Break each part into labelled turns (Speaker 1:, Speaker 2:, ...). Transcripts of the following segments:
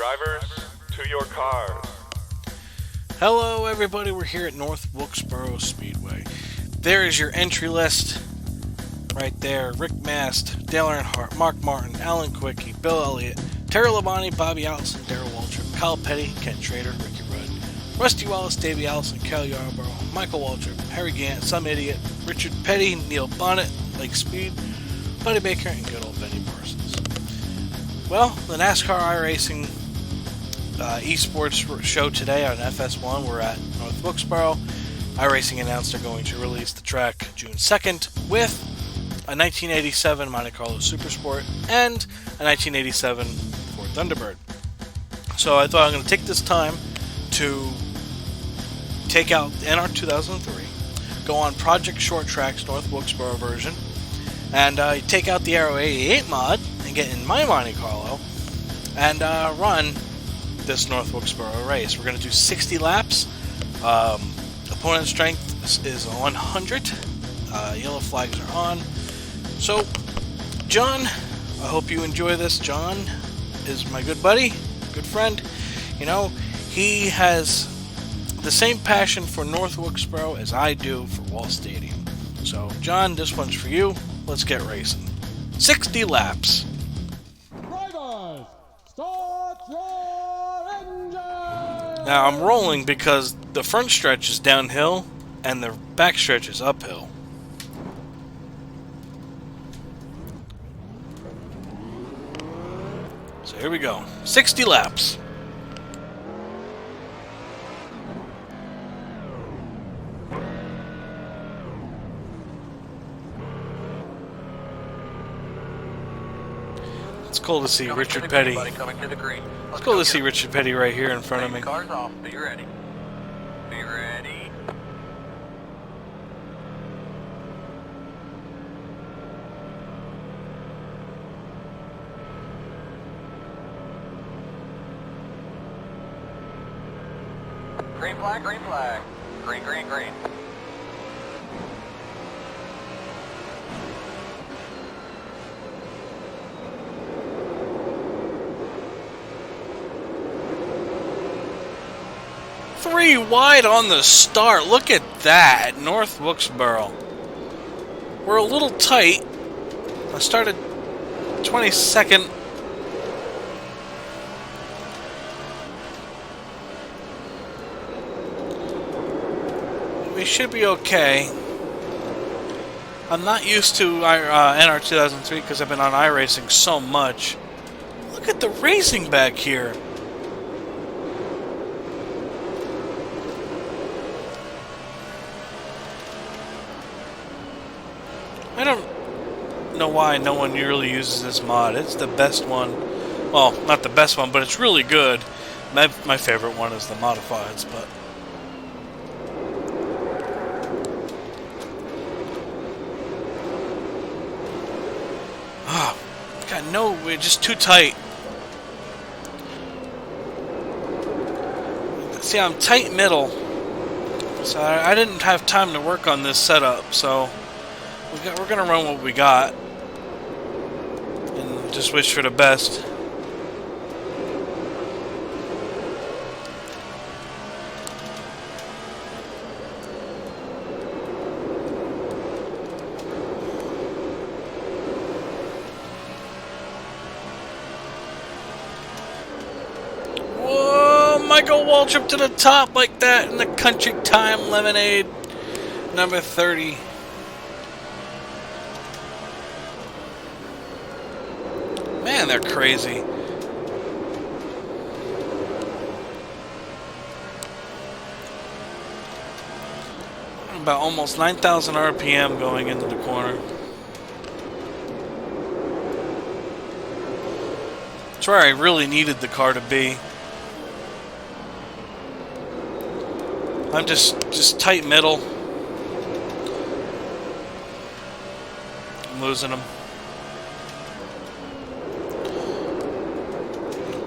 Speaker 1: Drivers, to your cars.
Speaker 2: Hello everybody, we're here at North Wilkesboro Speedway. There is your entry list right there. Rick Mast, Dale Earnhardt, Mark Martin, Alan Quickie, Bill Elliott, Terry Labonte, Bobby Allison, Darrell Waltrip, Kyle Petty, Ken Schrader, Ricky Rudd, Rusty Wallace, Davey Allison, Cal Yarborough, Michael Waltrip, Harry Gant, Some Idiot, Richard Petty, Neil Bonnet, Lake Speed, Buddy Baker, and good old Benny Parsons. Well, the NASCAR iRacing esports show today on FS1. We're at North Wilkesboro. iRacing announced they're going to release the track June 2nd with a 1987 Monte Carlo Supersport and a 1987 Ford Thunderbird. So I thought I'm going to take this time to take out the NR2003, go on Project Short Track's North Wilkesboro version, and take out the Aero 88 mod and get in my Monte Carlo and run this North Wilkesboro race. We're going to do 60 laps. Opponent strength is 100. Yellow flags are on. So, John, I hope you enjoy this. John is my good buddy, good friend. You know, he has the same passion for North Wilkesboro as I do for Wall Stadium. So, John, this one's for you. Let's get racing. 60 laps.
Speaker 3: Drivers, start your engine!
Speaker 2: Now, I'm rolling because the front stretch is downhill and the back stretch is uphill. So here we go. 60 laps. It's cool to see Richard Petty. It's cool to see Richard Petty right here in front of me.
Speaker 4: Cars off. Be ready. Be ready. Green flag, green flag. Green, green, green.
Speaker 2: Three wide on the start. Look at that at North Wilkesboro. We're a little tight. I started 22nd. We should be okay. I'm not used to NR2003 because I've been on iRacing so much. Look at the racing back here. I don't know why no one really uses this mod. It's the best one. Well, not the best one, but it's really good. My favorite one is the modifieds, but... Oh, God, no, we're just too tight. See, I'm tight middle. So I didn't have time to work on this setup, so... We're going to run what we got and just wish for the best. Whoa, Michael Waltrip to the top like that in the Country Time Lemonade, number 30. Man, they're crazy. About almost 9,000 RPM going into the corner. That's where I really needed the car to be. I'm just tight middle. I'm losing them.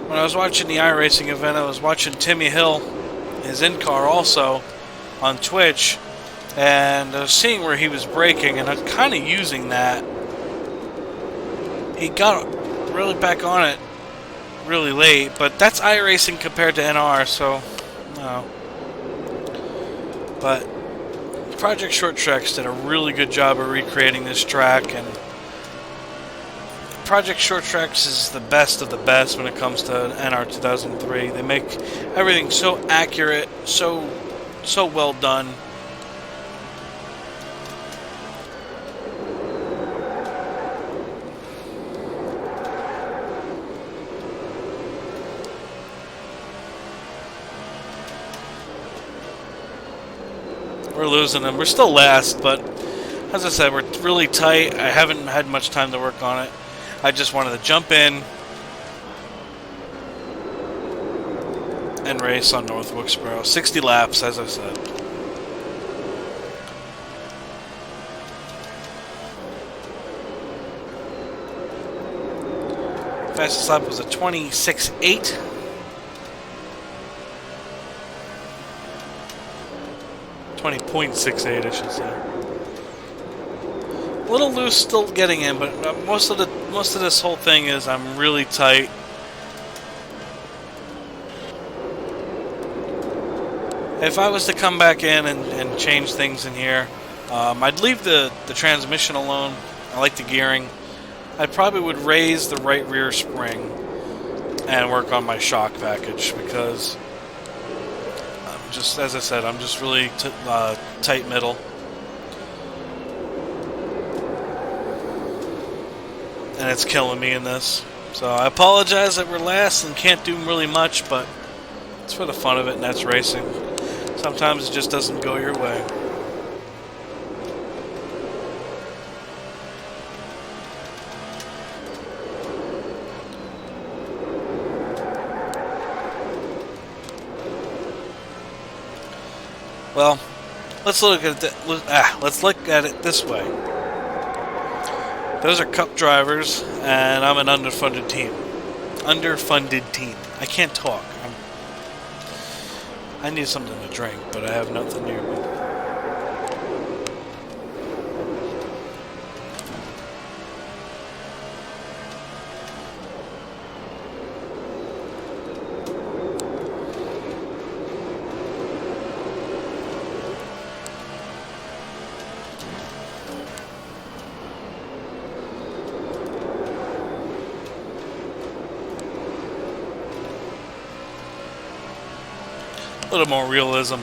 Speaker 2: When I was watching the iRacing event, I was watching Timmy Hill, his in-car also, on Twitch, and I was seeing where he was braking, and I was kind of using that. He got really back on it really late, but that's iRacing compared to NR, so no. But Project Short Tracks did a really good job of recreating this track, and Project Short Tracks is the best of the best when it comes to NR2003. They make everything so accurate, so well done. We're losing them. We're still last, but as I said, we're really tight. I haven't had much time to work on it. I just wanted to jump in and race on North Wilkesboro. 60 laps, as I said. Fastest lap was a 26.8. .68, I should say. A little loose, still getting in, but most of this whole thing is I'm really tight. If I was to come back in and change things in here, I'd leave the transmission alone. I like the gearing. I probably would raise the right rear spring and work on my shock package, because just as I said, I'm just really tight middle, and it's killing me in this. So I apologize that we're last and can't do really much, but it's for the fun of it, and that's racing. Sometimes it just doesn't go your way. Well, let's look at it. Let's look at it this way. Those are Cup drivers, and I'm an underfunded team. I can't talk. I need something to drink, but I have nothing near me. A little more realism.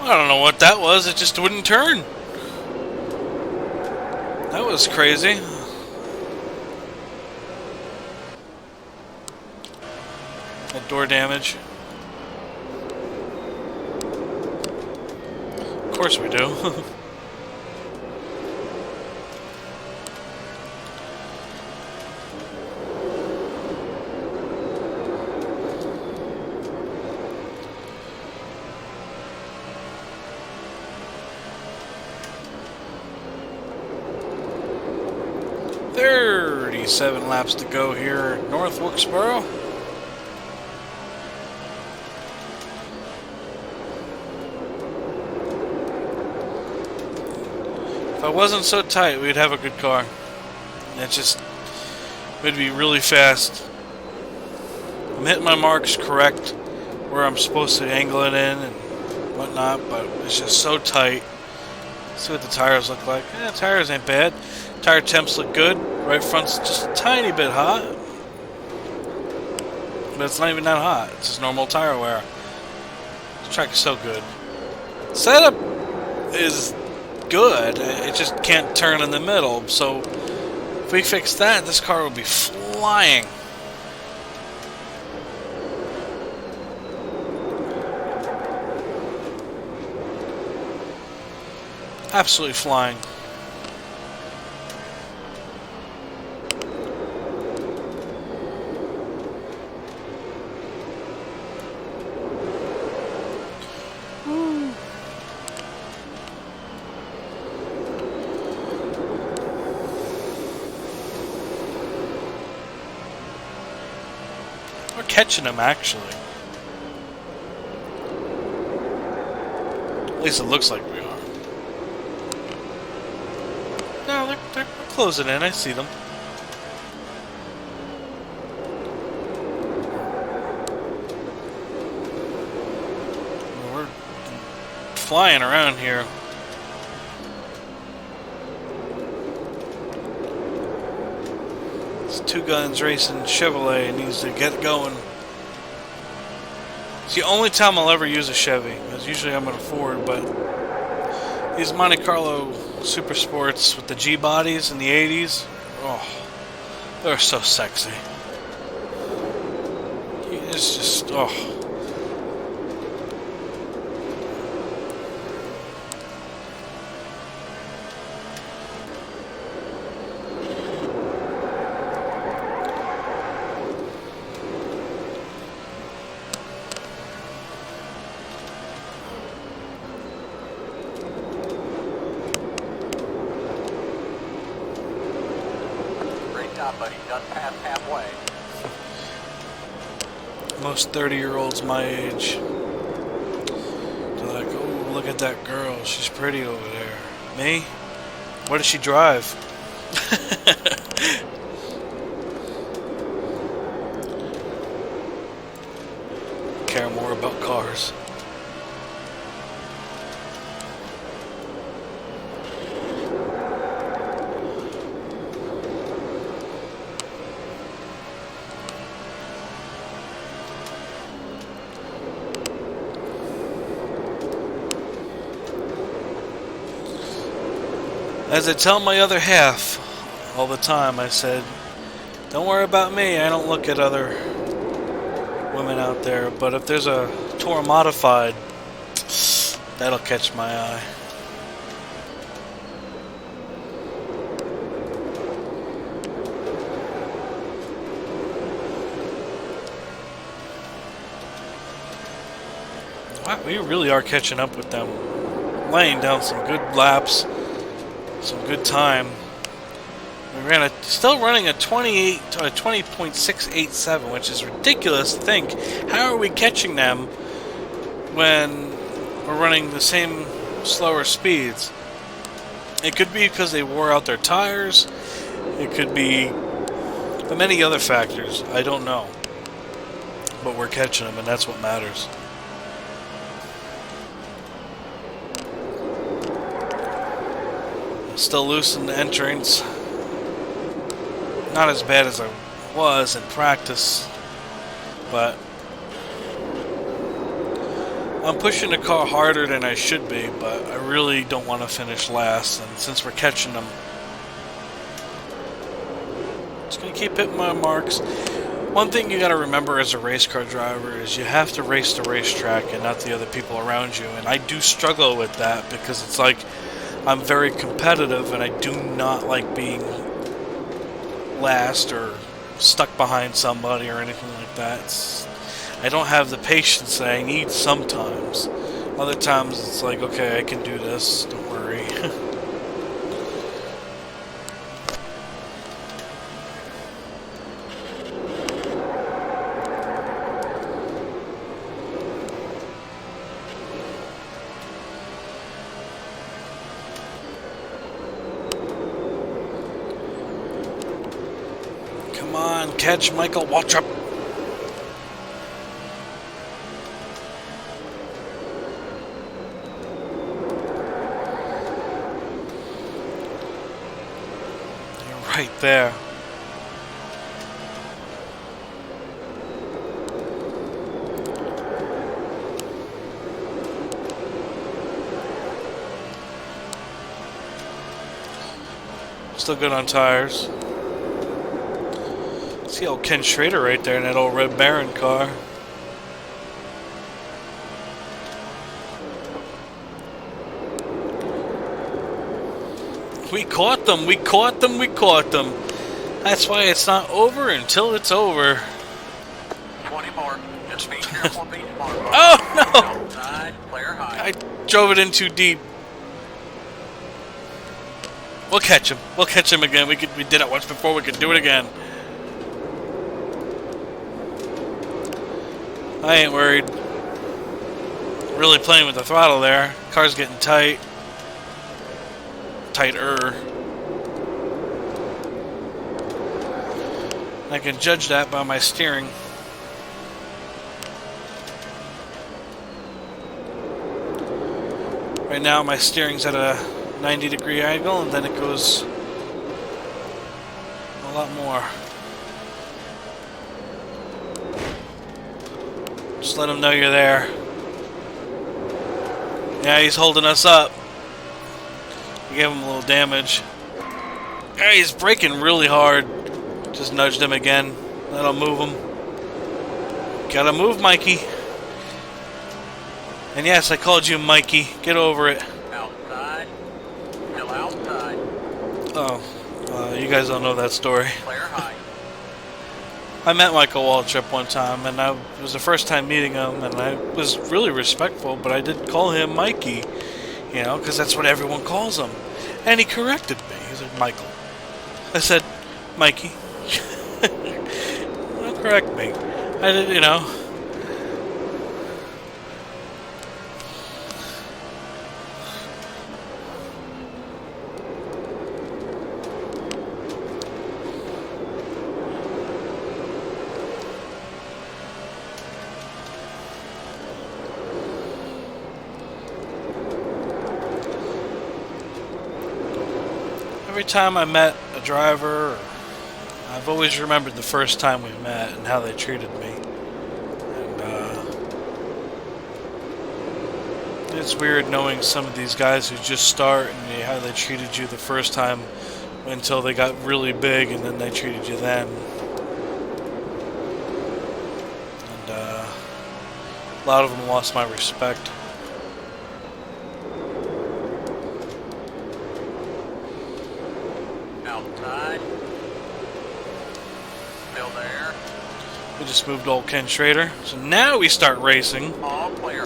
Speaker 2: I don't know what that was. It just wouldn't turn. That was crazy. That door damage. course we do. Seven laps to go here at North Wilkesboro. If I wasn't so tight, we'd have a good car. It just would be really fast. I'm hitting my marks correct where I'm supposed to angle it in and whatnot, but it's just so tight. Let's see what the tires look like. Tires ain't bad. Tire temps look good. Right front's just a tiny bit hot. But it's not even that hot. It's just normal tire wear. This track is so good. Setup is good. It just can't turn in the middle. So if we fix that, this car will be flying. Absolutely flying. We're catching them, actually. At least it looks like we are. No, they're closing in. I see them. We're flying around here. Two Guns Racing Chevrolet needs to get going. It's the only time I'll ever use a Chevy, because usually I'm in a Ford, but these Monte Carlo Super Sports with the G bodies in the 80s, oh, they're so sexy. It's just, oh.
Speaker 4: Buddy, done past halfway.
Speaker 2: Most 30-year-olds my age, they're like, oh, look at that girl, she's pretty over there. Me? What does she drive? Care more about cars. As I tell my other half all the time, I said, don't worry about me, I don't look at other women out there, but if there's a Toro Modified, that'll catch my eye. Wow, we really are catching up with them, laying down some good laps. Some good time. We ran still running a 20.687, which is ridiculous to think. How are we catching them when we're running the same slower speeds? It could be because they wore out their tires. It could be the many other factors. I don't know. But we're catching them, and that's what matters. Still loose in the entrance. Not as bad as I was in practice, but I'm pushing the car harder than I should be, but I really don't want to finish last, and since we're catching them, just going to keep hitting my marks. One thing you got to remember as a race car driver is you have to race the racetrack and not the other people around you. And I do struggle with that because it's like I'm very competitive and I do not like being last or stuck behind somebody or anything like that. I don't have the patience that I need sometimes. Other times it's like, okay, I can do this, don't worry. Come on, catch Michael Waltrip. You're right there. Still good on tires. See old Ken Schrader right there in that old Red Baron car. We caught them, we caught them, we caught them. That's why it's not over until it's over.
Speaker 4: 24. Just be careful, be smart.
Speaker 2: Oh no!
Speaker 4: Outside, clear high.
Speaker 2: I drove it in too deep. We'll catch him. We'll catch him again. We did it once before. We could do it again. I ain't worried. Really playing with the throttle there. Car's getting tight. Tighter. I can judge that by my steering. Right now my steering's at a 90-degree angle, and then it goes a lot more. Just let him know you're there. Yeah, he's holding us up. We gave him a little damage. Yeah, he's braking really hard. Just nudged him again. That'll move him. Gotta move, Mikey. And yes, I called you Mikey. Get over it.
Speaker 4: Outside. Still outside.
Speaker 2: Oh, you guys don't know that story.
Speaker 4: Clear high.
Speaker 2: I met Michael Waltrip one time, and it was the first time meeting him, and I was really respectful, but I did call him Mikey, you know, because that's what everyone calls him. And he corrected me. He said, Michael. I said, Mikey. Don't correct me. I did, you know. Every time I met a driver, I've always remembered the first time we met and how they treated me. And it's weird knowing some of these guys who just start and how they treated you the first time until they got really big, and then they treated you then. And a lot of them lost my respect.
Speaker 4: Outside. Still there.
Speaker 2: We just moved old Ken Schrader. So now we start racing.
Speaker 4: All clear.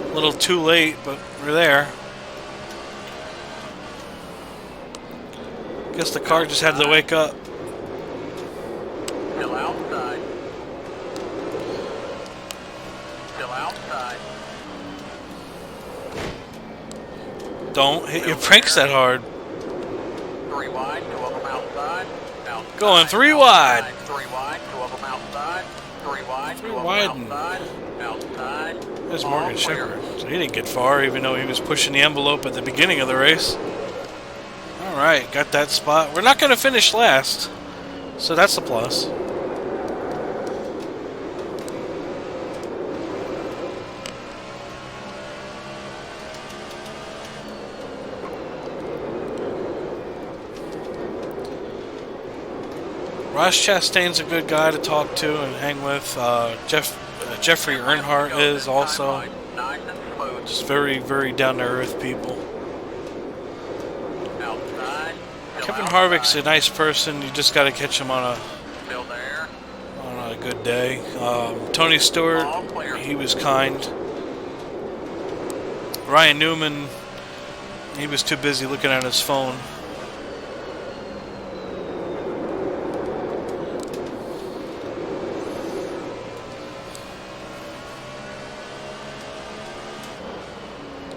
Speaker 2: A little too late, but we're there. Guess the car just had to wake up.
Speaker 4: Still outside. Still outside.
Speaker 2: Don't hit your brakes that hard.
Speaker 4: 3 wide, 2 of them outside. Outside.
Speaker 2: Going 3 wide.
Speaker 4: 3 wide, 2 of them outside. 3 wide, 2 of them
Speaker 2: wide and-
Speaker 4: outside. Outside.
Speaker 2: There's
Speaker 4: All
Speaker 2: Morgan
Speaker 4: clear.
Speaker 2: Shepherd. So he didn't get far, even though he was pushing the envelope at the beginning of the race. Alright, got that spot. We're not going to finish last, so that's a plus. Ross Chastain's a good guy to talk to and hang with. Jeffrey Earnhardt is also.
Speaker 4: Nice and smooth.
Speaker 2: Just very, very down-to-earth people.
Speaker 4: Outside. Still
Speaker 2: Kevin
Speaker 4: outside.
Speaker 2: Harvick's a nice person. You just got to catch him on
Speaker 4: Still there.
Speaker 2: a good day. Tony Stewart,
Speaker 4: All clear.
Speaker 2: he was kind. Ryan Newman, he was too busy looking at his phone.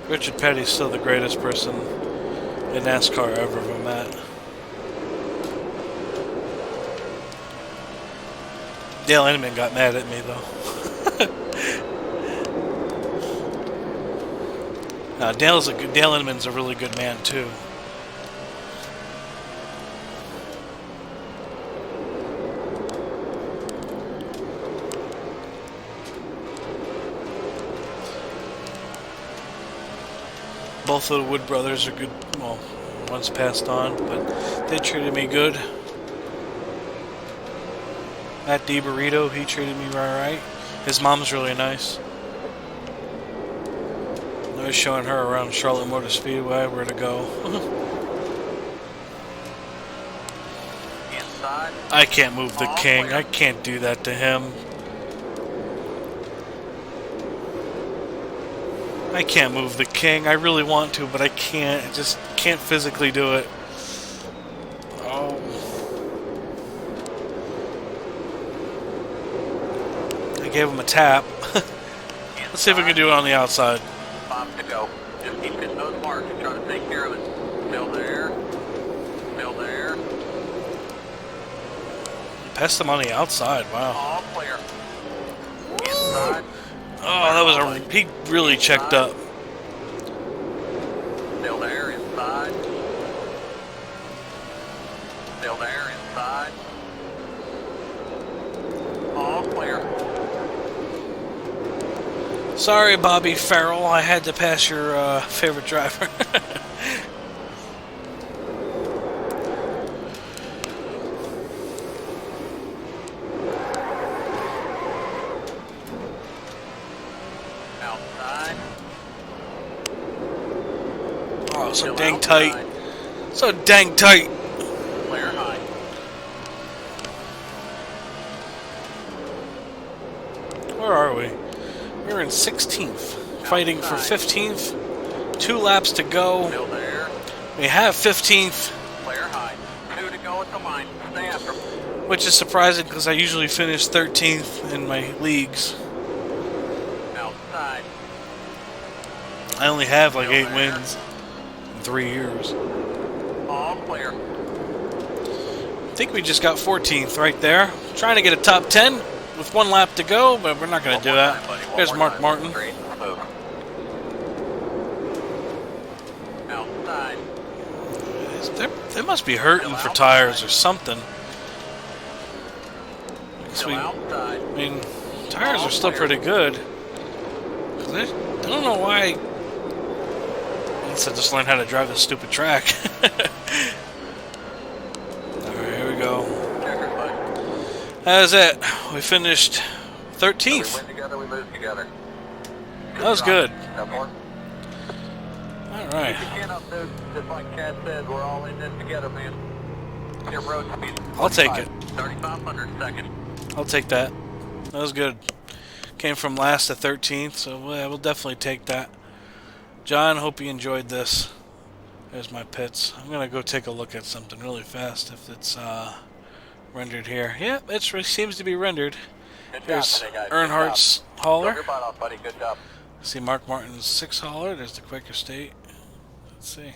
Speaker 2: Richard Petty's still the greatest person in NASCAR I ever met. Dale Inman got mad at me though. Dale Inman's a really good man too. Both of the Wood brothers are good. Well, one's passed on, but they treated me good. Matt DiBurrito, he treated me right. His mom's really nice. I was showing her around Charlotte Motor Speedway where to go.
Speaker 4: Inside.
Speaker 2: I can't move the king. I can't do that to him. I can't move the king. I really want to, but I can't. I just can't physically do it. Oh. I gave him a tap. Let's see if we can do it on the outside.
Speaker 4: 5 to go. Just keep hitting those marks and try to take care of it. Still there. Still there.
Speaker 2: Passed him on the outside. Wow.
Speaker 4: All clear. Inside.
Speaker 2: Oh, that was a... He really checked up.
Speaker 4: Still there. Inside. Still there. Inside. All clear.
Speaker 2: Sorry, Bobby Farrell. I had to pass your favorite driver.
Speaker 4: Outside.
Speaker 2: Oh, so
Speaker 4: Still
Speaker 2: dang
Speaker 4: outside.
Speaker 2: tight. So dang tight.
Speaker 4: Clear high.
Speaker 2: Where are we? We're in 16th. Fighting for 15th. 2 laps to go.
Speaker 4: Still there.
Speaker 2: We have 15th,
Speaker 4: Clear high. 2 to go at the line. Stay after him.
Speaker 2: which is surprising because I usually finish 13th in my leagues.
Speaker 4: Outside.
Speaker 2: I only have like
Speaker 4: Still
Speaker 2: 8
Speaker 4: there.
Speaker 2: wins in 3 years.
Speaker 4: All clear.
Speaker 2: I think we just got 14th right there. Trying to get a top 10 with 1 lap to go, but we're not going to do that. There's Mark Martin.
Speaker 4: Straight. Move. Outside.
Speaker 2: They must be hurting for tires or something.
Speaker 4: Still outside.
Speaker 2: I mean, tires are still pretty good. 'Cause I don't know why. I guess I just learned how to drive this stupid track. Alright, here we go.
Speaker 4: Checkers, bud.
Speaker 2: That's it. We finished
Speaker 4: We
Speaker 2: 13th.
Speaker 4: win together, we lose together.
Speaker 2: That was good.
Speaker 4: Got more?
Speaker 2: Alright.
Speaker 4: You cannot do, just like Cat said, we're all in this together, man. Your road speed.
Speaker 2: I'll take it.
Speaker 4: 3,500 second.
Speaker 2: I'll take that. That was good. Came from last to 13th, so yeah, we'll definitely take that. John, hope you enjoyed this. There's my pits. I'm going to go take a look at something really fast if it's rendered here. Yeah, it seems to be rendered.
Speaker 4: Good job
Speaker 2: Here's
Speaker 4: today, guys. Good
Speaker 2: Earnhardt's
Speaker 4: job.
Speaker 2: hauler.
Speaker 4: Your butt off, buddy. Good job.
Speaker 2: See Mark Martin's 6 hauler. There's the Quaker State. Let's see.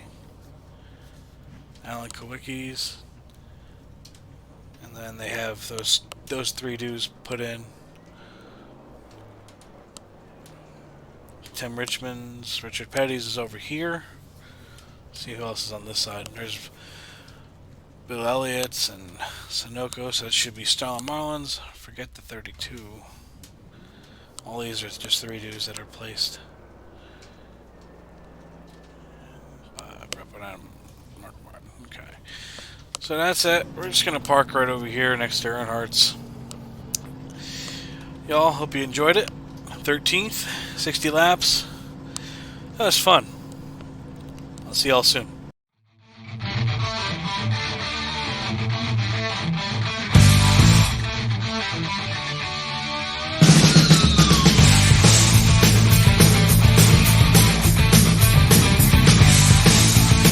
Speaker 2: Alan Kowicki's. And then they have those 3 dudes put in. Tim Richmond's, Richard Petty's is over here. Let's see who else is on this side. There's Bill Elliott's and Sunoco, so that should be Stalin Marlins. Forget the 32. All these are just 3 dudes that are placed. Mark Martin. Okay. So that's it. We're just going to park right over here next to Earnhardt's. Y'all, hope you enjoyed it. 13th, 60 laps. That was fun. I'll see y'all soon.